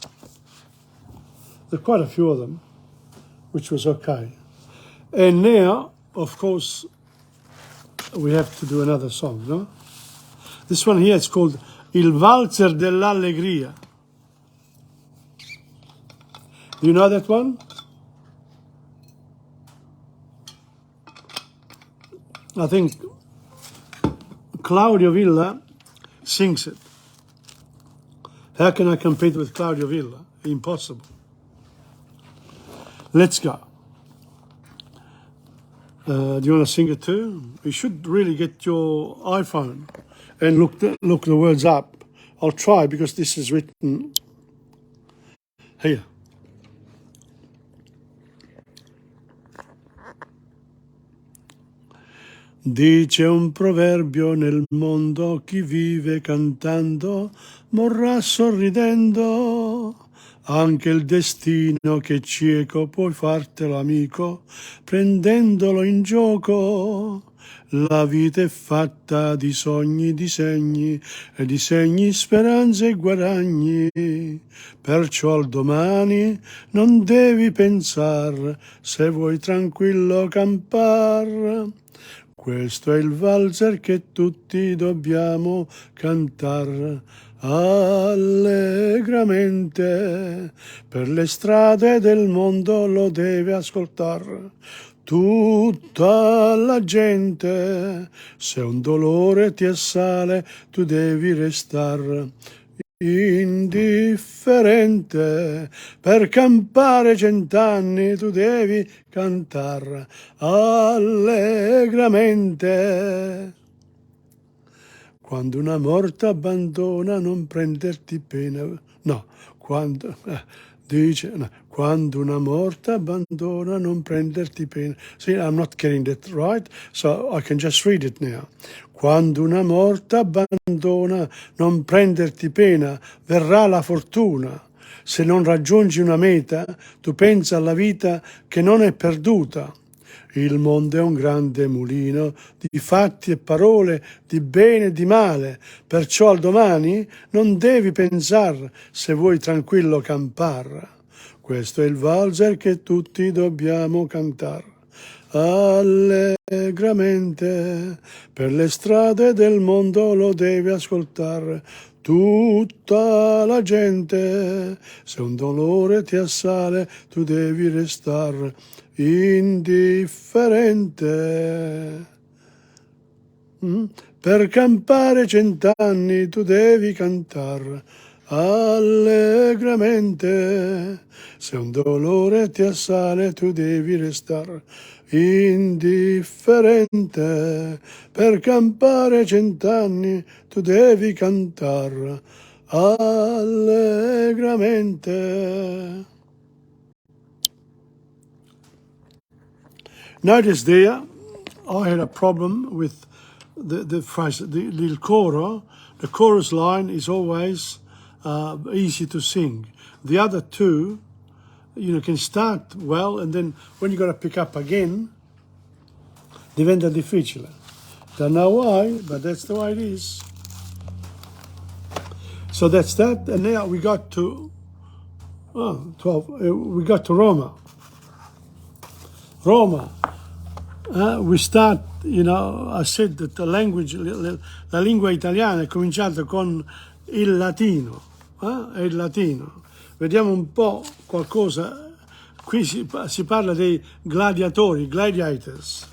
There are quite a few of them, which was okay. And now, of course, we have to do another song, no? This one here is called Il Valzer dell'Allegria. Do you know that one? I think Claudio Villa sings it. How can I compete with Claudio Villa? Impossible. Let's go. Do you want to sing it too? You should really get your iPhone and look the words up. I'll try because this is written here. Dice un proverbio nel mondo, chi vive cantando morrà sorridendo. Anche il destino che è cieco puoi fartelo amico, prendendolo in gioco. La vita è fatta di sogni, disegni, e disegni, speranze e guadagni. Perciò al domani non devi pensar, se vuoi tranquillo campar. Questo è il valzer che tutti dobbiamo cantar allegramente. Per le strade del mondo lo deve ascoltar tutta la gente. Se un dolore ti assale, tu devi restar indifferente. Per campare 100 anni tu devi cantar allegramente. Quando una morta abbandona non prenderti pena. No, quando una morta abbandona non prenderti pena. See, I'm not getting that right, so I can just read it now. Quando una morta abbandona non prenderti pena, verrà la fortuna. Se non raggiungi una meta, tu pensa alla vita che non è perduta. Il mondo è un grande mulino di fatti e parole, di bene e di male. Perciò al domani non devi pensar, se vuoi tranquillo campar. Questo è il valzer che tutti dobbiamo cantar allegramente. Per le strade del mondo lo devi ascoltare tutta la gente. Se un dolore ti assale, tu devi restare indifferente. Per campare 100 anni tu devi cantare allegramente. Se un dolore ti assale tu devi restare indifferente. Per campare 100 anni tu devi cantare allegramente. Notice there, I had a problem with the phrase, the little coro. The chorus line is always easy to sing. The other two, can start well, and then when you got to pick up again, diventa difficile. Don't know why, but that's the way it is. So that's that, and now we got to 12. We got to Roma. Roma. We start, I said that the language, la lingua italiana è cominciata con il latino, il latino. Vediamo un po' qualcosa. Qui si parla dei gladiatori, gladiators.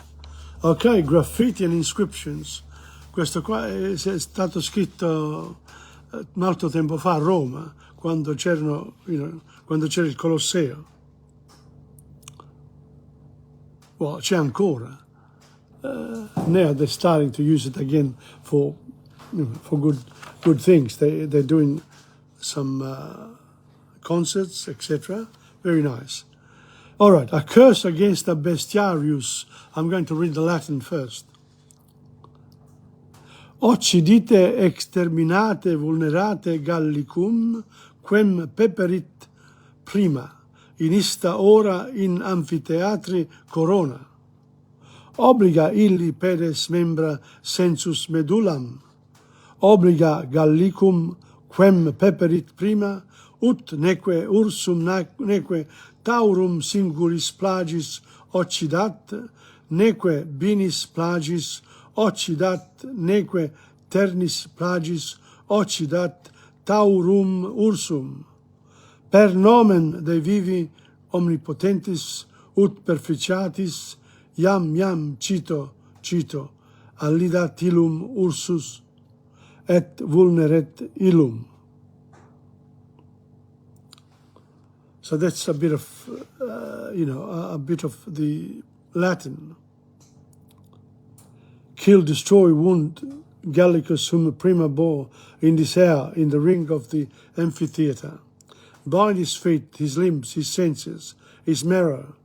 Ok, graffiti and inscriptions. Questo qua è stato scritto molto tempo fa a Roma, quando c'era il Colosseo. Well, c'è ancora. Now they're starting to use it again for good things. They're doing some concerts, etc. Very nice. All right, a curse against the bestiarius. I'm going to read the Latin first. Occidite exterminate vulnerate gallicum quem peperit prima. In ista ora in amfiteatri corona. Obliga illi pedes membra sensus medullam. Obliga gallicum quem peperit prima, ut neque ursum neque taurum singulis plagis occidat, neque binis plagis occidat, neque ternis plagis occidat taurum ursum. Per nomen Dei vivi omnipotentis ut perficiatis iam cito allidat illum ursus et vulneret illum. So that's a bit of a bit of the Latin. Kill, destroy, wound Gallicus whom prima bore in this hour in the ring of the amphitheatre. Bind his feet, his limbs, his senses, his marrow.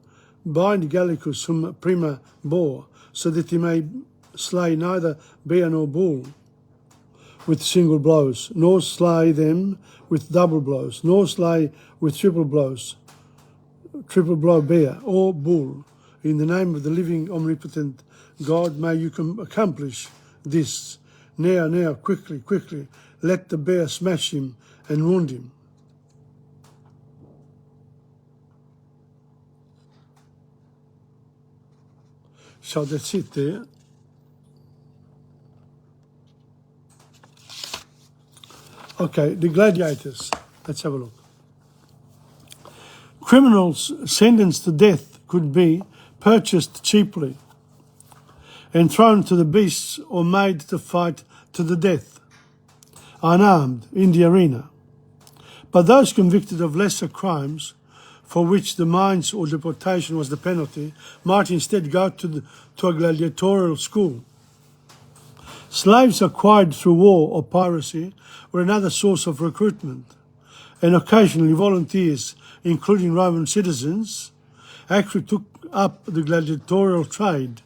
Bind Gallicus whom prima bore, so that he may slay neither bear nor bull with single blows, nor slay them with double blows, nor slay with triple blows, triple blow bear or bull. In the name of the living omnipotent God, may you accomplish this. Now, quickly, let the bear smash him and wound him. So that's it there. Okay, the gladiators. Let's have a look. Criminals sentenced to death could be purchased cheaply and thrown to the beasts or made to fight to the death, unarmed, in the arena. But those convicted of lesser crimes, for which the mines or deportation was the penalty, might instead go to a gladiatorial school. Slaves acquired through war or piracy were another source of recruitment, and occasionally volunteers, including Roman citizens, actually took up the gladiatorial trade.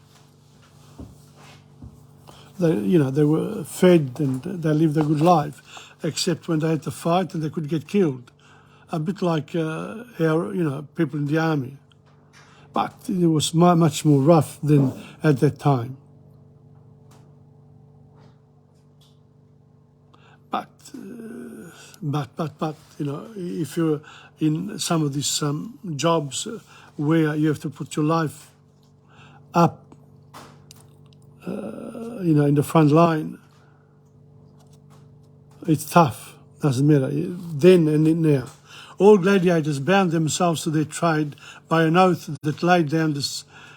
They were fed and they lived a good life, except when they had to fight and they could get killed. A bit like our, people in the army. But it was much more rough than at that time. But if you're in some of these jobs where you have to put your life up, in the front line, It's tough, doesn't matter, then and now. All gladiators bound themselves to their trade by an oath that laid down the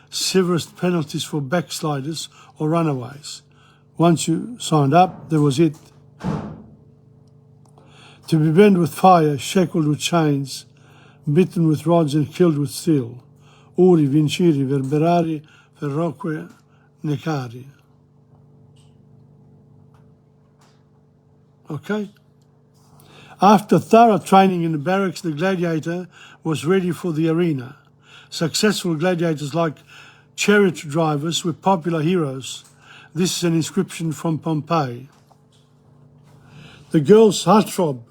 severest penalties for backsliders or runaways. Once you signed up, that was it. To be burned with fire, shackled with chains, bitten with rods and killed with steel. Uri, vinciri, verberari, ferroque, necari. Okay? After thorough training in the barracks, the gladiator was ready for the arena. Successful gladiators like chariot drivers were popular heroes. This is an inscription from Pompeii. The girl's heartthrob,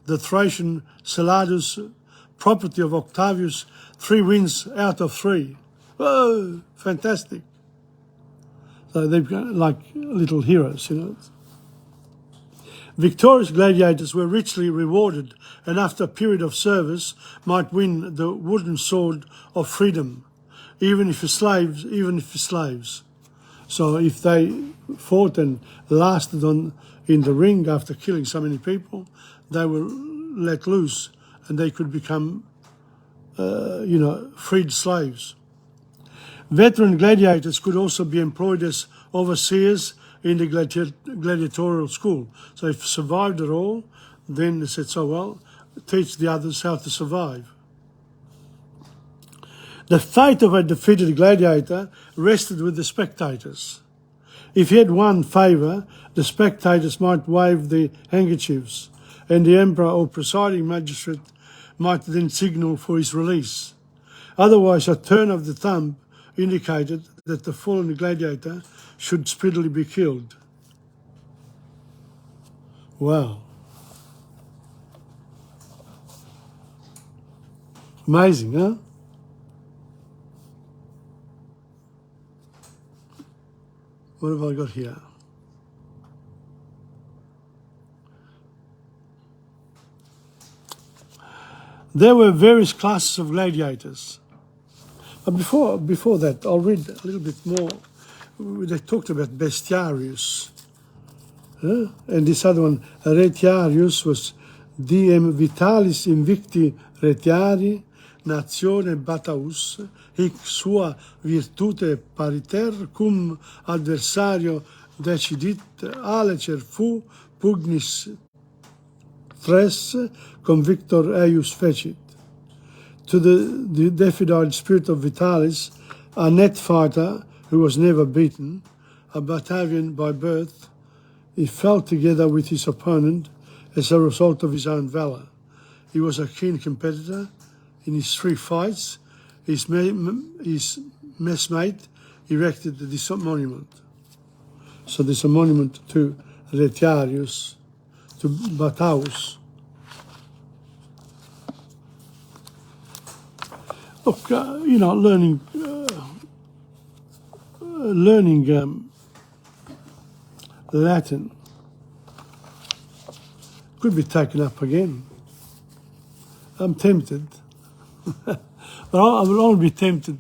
the Thracian Celadus, property of Octavius, 3 wins out of 3. Whoa, fantastic. So they've got like little heroes, you know. Victorious gladiators were richly rewarded and after a period of service might win the wooden sword of freedom, even if slaves. So if they fought and lasted in the ring after killing so many people, they were let loose and they could become, freed slaves. Veteran gladiators could also be employed as overseers in the gladiatorial school. So if survived at all, then they said, so well, teach the others how to survive. The fate of a defeated gladiator rested with the spectators. If he had won favour, the spectators might wave the handkerchiefs, and the emperor or presiding magistrate might then signal for his release. Otherwise, a turn of the thumb indicated that the fallen gladiator should speedily be killed. Wow. Amazing, huh? What have I got here? There were various classes of gladiators. But before that, I'll read a little bit more. They talked about bestiarius. And this other one, retiarius, was diem vitalis invicti retiari, natione bataus, hic sua virtute pariter, cum adversario decidit, alecer fu, pugnis tres, convictor eius fecit. To the defied spirit of Vitalis, a net fighter who was never beaten, a Batavian by birth, he fell together with his opponent as a result of his own valour. He was a keen competitor. In his 3 fights, his messmate erected this monument. So there's a monument to Retiarius, to Bataus. Look, learning Latin could be taken up again. I'm tempted, but I will only be tempted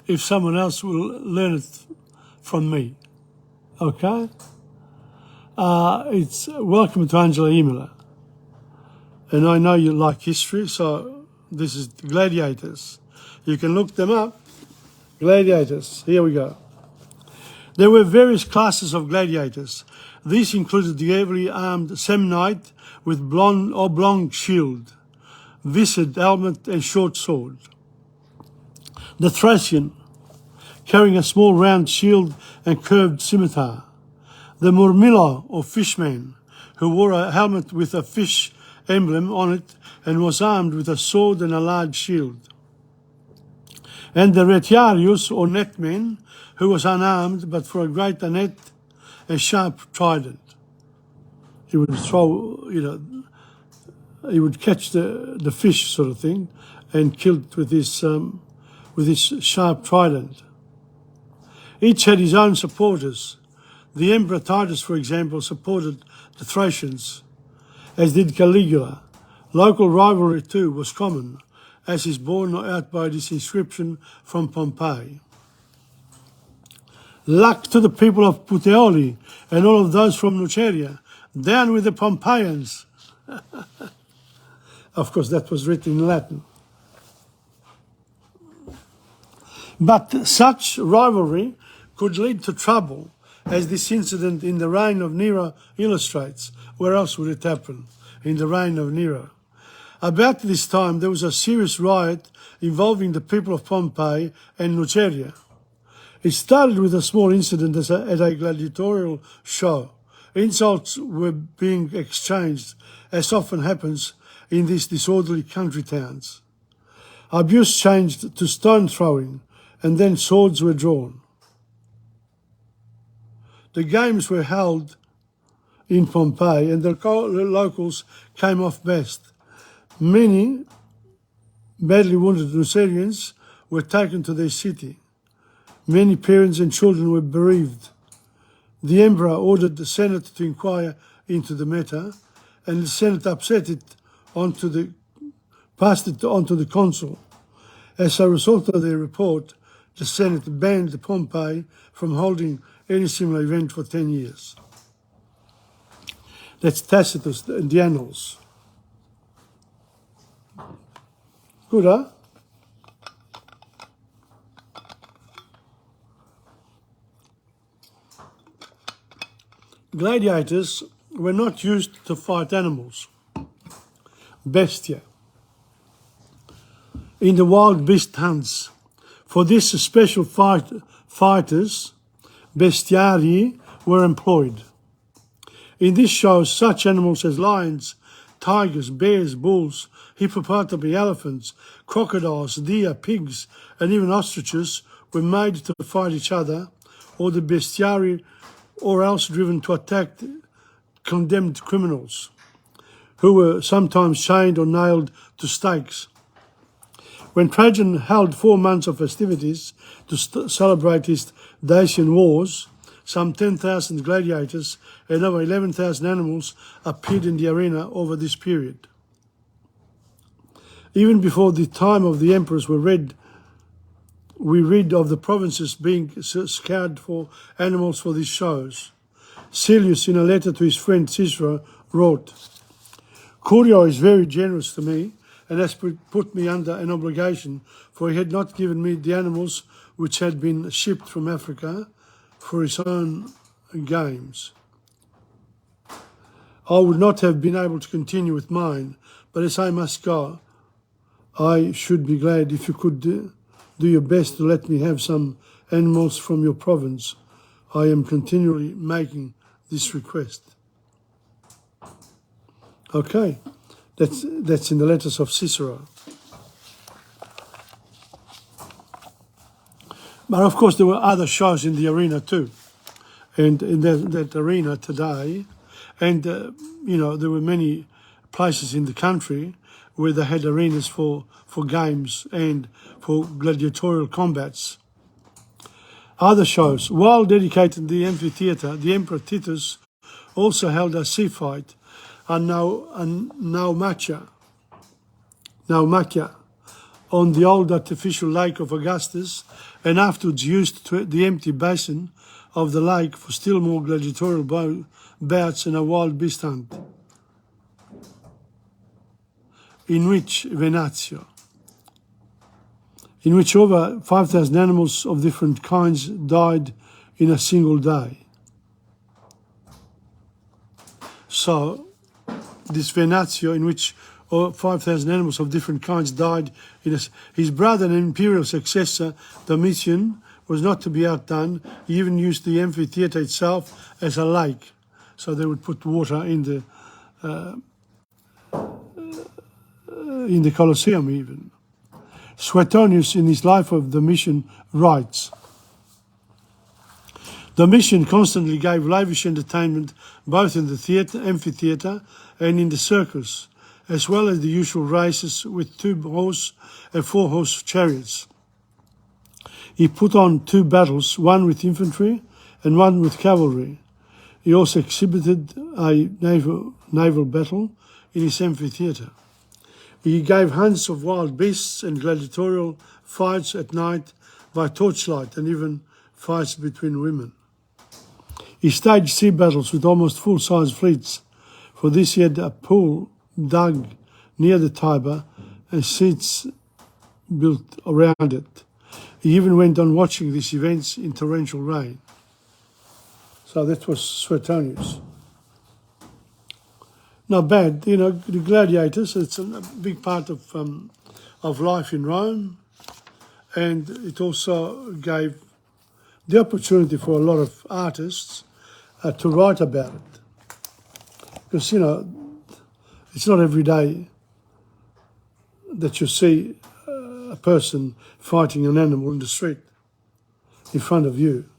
if someone else will learn it from me. Okay? It's welcome to Angela Imola. And I know you like history, so this is Gladiators. You can look them up. Gladiators. Here we go. There were various classes of gladiators. These included the heavily armed Samnite with oblong shield, viscid helmet and short sword. The Thracian, carrying a small round shield and curved scimitar. The Murmilla or fishman, who wore a helmet with a fish emblem on it and was armed with a sword and a large shield. And the Retiarius or netman, who was unarmed but for a greater net and sharp trident. He would throw, he would catch the fish sort of thing and kill it with his sharp trident. Each had his own supporters. The Emperor Titus, for example, supported the Thracians, as did Caligula. Local rivalry too was common, as is borne out by this inscription from Pompeii. Luck to the people of Puteoli and all of those from Nuceria. Down with the Pompeians. Of course, that was written in Latin. But such rivalry could lead to trouble, as this incident in the reign of Nero illustrates. Where else would it happen? In the reign of Nero. About this time, there was a serious riot involving the people of Pompeii and Nuceria. It started with a small incident at a gladiatorial show. Insults were being exchanged, as often happens in these disorderly country towns. Abuse changed to stone throwing, and then swords were drawn. The games were held in Pompeii, and the locals came off best. Many badly wounded Nucerians were taken to their city. Many parents and children were bereaved. The emperor ordered the Senate to inquire into the matter, and the Senate passed it onto the consul. As a result of their report, the Senate banned Pompeii from holding any similar event for 10 years. That's Tacitus in the Annals. Good, huh? Gladiators were not used to fight animals, bestia, in the wild beast hunts. For this, special fighters, bestiarii, were employed. In this show, such animals as lions, tigers, bears, bulls, hippopotami, elephants, crocodiles, deer, pigs, and even ostriches were made to fight each other, or the bestiarii, or else driven to attack condemned criminals, who were sometimes chained or nailed to stakes. When Trajan held 4 months of festivities to celebrate his Dacian wars, some 10,000 gladiators and over 11,000 animals appeared in the arena over this period. Even before the time of the emperors we read of the provinces being scoured for animals for these shows. Silius, in a letter to his friend Cicero, wrote, "Curio is very generous to me and has put me under an obligation, for he had not given me the animals which had been shipped from Africa for his own games. I would not have been able to continue with mine, but as I must go, I should be glad if you could do your best to let me have some animals from your province. I am continually making this request." Okay, that's in the letters of Cicero. But of course there were other shows in the arena too. And in that arena today, and there were many places in the country where they had arenas for games and for gladiatorial combats. Other shows, while dedicated to the amphitheatre, the Emperor Titus also held a sea fight at Naumachia on the old artificial lake of Augustus, and afterwards used the empty basin of the lake for still more gladiatorial bouts and a wild beast hunt, in which over 5,000 animals of different kinds died in a single day. So, this Venatio, in which 5,000 animals of different kinds died, his brother and imperial successor, Domitian, was not to be outdone. He even used the amphitheatre itself as a lake. So they would put water in the Colosseum even. Sweatonyus, in his Life of Domitian, writes, "Domitian constantly gave lavish entertainment both in the amphitheatre and in the circus, as well as the usual races with 2-horse and 4-horse chariots. He put on 2 battles, one with infantry and one with cavalry. He also exhibited a naval battle in his amphitheatre. He gave hunts of wild beasts and gladiatorial fights at night by torchlight, and even fights between women. He staged sea battles with almost full-size fleets For this he had a pool dug near the Tiber and seats built around it. He even went on watching these events in torrential rain. So that was Sweatonyus. Not bad, you know, the gladiators, it's a big part of life in Rome, and it also gave the opportunity for a lot of artists to write about it. Because, you know, it's not every day that you see a person fighting an animal in the street in front of you.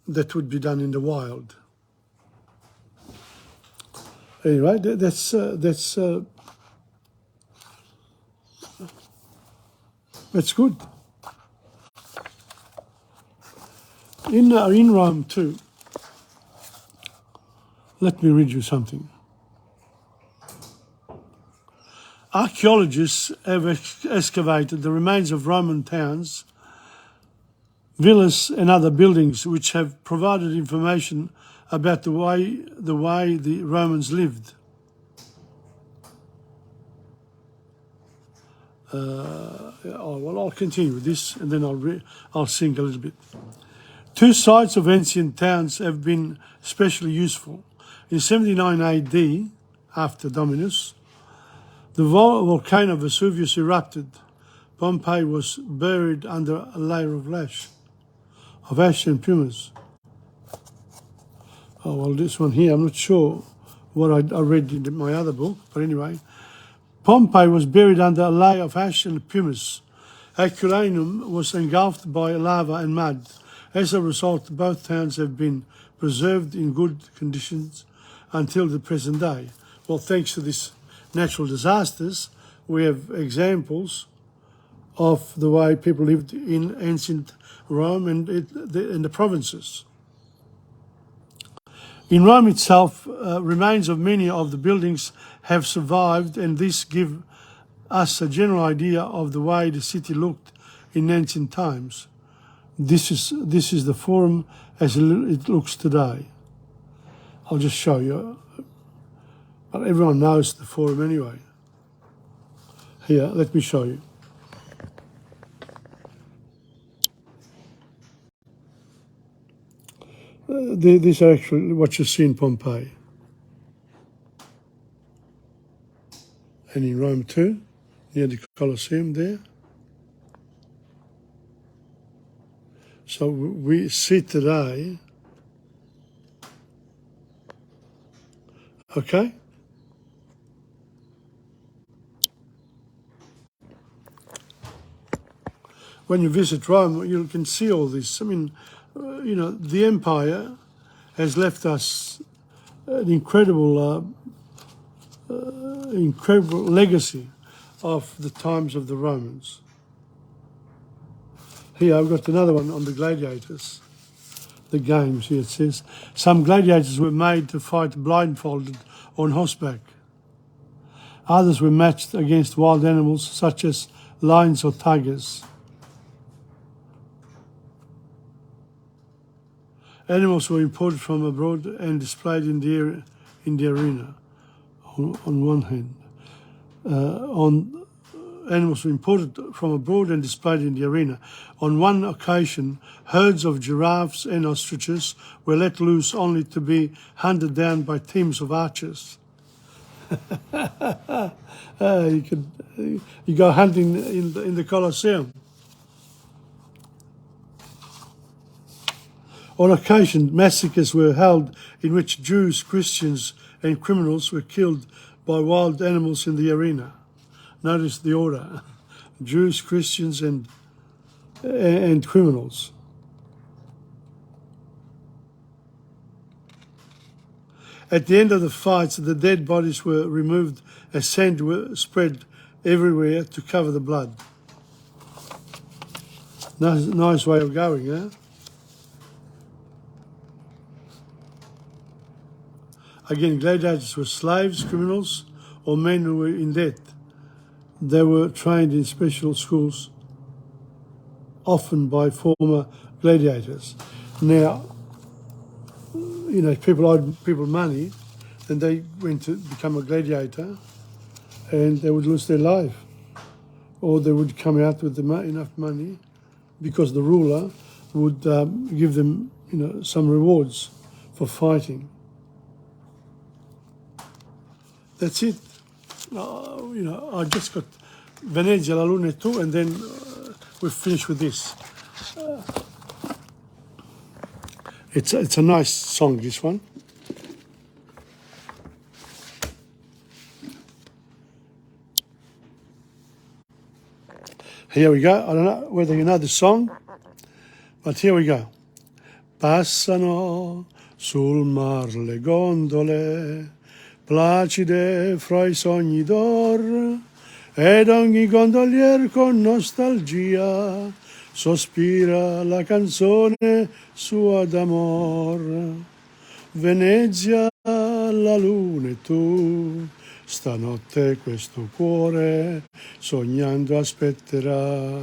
That would be done in the wild. Anyway, that's good. In Rome too, let me read you something. Archaeologists have excavated the remains of Roman towns, villas and other buildings which have provided information about the way the Romans lived. I'll continue with this and then I'll sing a little bit. Two sites of ancient towns have been especially useful. In 79 AD, after Dominus, the volcano Vesuvius erupted. Pompeii was buried under a layer of ash and pumice. Oh, well, this one here, I'm not sure what I read in my other book, but anyway. Pompeii was buried under a layer of ash and pumice. Herculaneum was engulfed by lava and mud. As a result, both towns have been preserved in good conditions until the present day. Well, thanks to these natural disasters, we have examples of the way people lived in ancient Rome and in the provinces. In Rome itself, remains of many of the buildings have survived, and this gives us a general idea of the way the city looked in ancient times. This is the Forum as it looks today. I'll just show you. But everyone knows the Forum anyway. Here, let me show you. These are actually what you see in Pompeii. And in Rome too, near the Colosseum there. So we see today, okay? When you visit Rome, you can see all this. I mean, you know, the empire has left us an incredible legacy of the times of the Romans. Here, I've got another one on the gladiators, the games. Here it says, some gladiators were made to fight blindfolded on horseback. Others were matched against wild animals such as lions or tigers. Animals were imported from abroad and displayed in the arena, on one hand. Animals were imported from abroad and displayed in the arena. On one occasion, herds of giraffes and ostriches were let loose only to be hunted down by teams of archers. You go hunting in the Colosseum. On occasion, massacres were held in which Jews, Christians, and criminals were killed by wild animals in the arena. Notice the order: Jews, Christians, and criminals. At the end of the fights, the dead bodies were removed as sand were spread everywhere to cover the blood. Nice way of going, huh? Again, gladiators were slaves, criminals, or men who were in debt. They were trained in special schools, often by former gladiators. Now, if people owed people money, then they went to become a gladiator, and they would lose their life, or they would come out with enough money, because the ruler would give them, some rewards for fighting. That's it. I just got Venezia, la Luna e tu, and then we finish with this. It's a nice song, this one. Here we go. I don't know whether you know the song, but here we go. Passano sul mar le gondole, placide fra i sogni d'or, ed ogni gondolier con nostalgia sospira la canzone sua d'amor. Venezia, la luna e tu, stanotte questo cuore sognando aspetterà.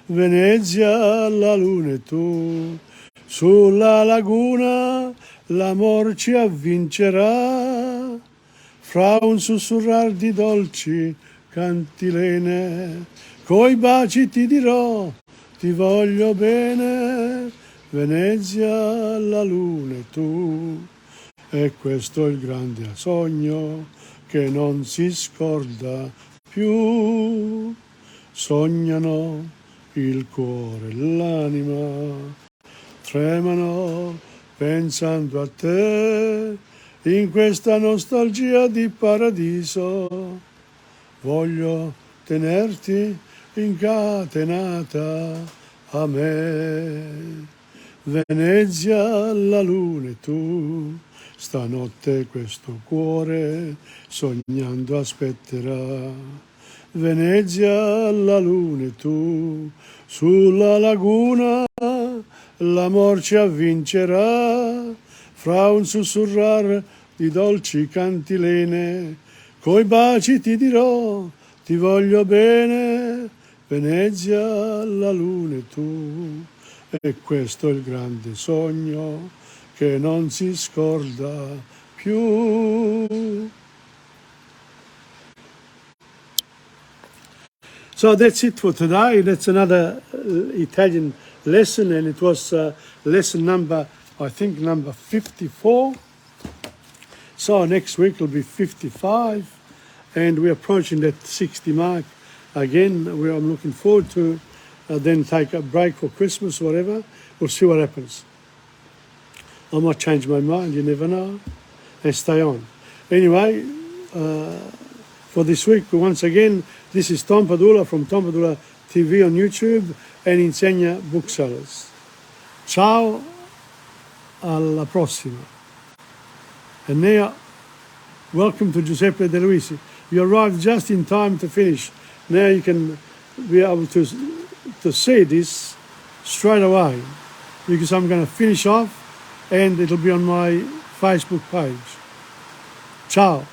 Venezia, la luna e tu, sulla laguna l'amor ci avvincerà. Fra un sussurrar di dolci cantilene, coi baci ti dirò, ti voglio bene. Venezia, la luna e tu, e questo è il grande sogno che non si scorda più. Sognano il cuore e l'anima, tremano pensando a te, in questa nostalgia di paradiso. Voglio tenerti incatenata a me. Venezia, la luna e tu, stanotte questo cuore sognando aspetterà. Venezia, la luna e tu, sulla laguna l'amor ci avvincerà. Fra un sussurrar di dolci cantilene, coi baci ti dirò, ti voglio bene. Venezia, la luna e tu, e questo è il grande sogno che non si scorda più. So that's it for today. That's another Italian lesson, and it was lesson number 54. So next week will be 55, and we're approaching that 60 mark again, where I'm looking forward to then take a break for Christmas or whatever. We'll see what happens. I might change my mind, you never know, and stay on. Anyway, for this week, once again, this is Tom Padula from TomPadulaTV on YouTube and Insegna Booksellers. Ciao, alla prossima. And now, welcome to Giuseppe De Luisi. You arrived just in time to finish. Now you can be able to see this straight away, because I'm going to finish off and it'll be on my Facebook page. Ciao.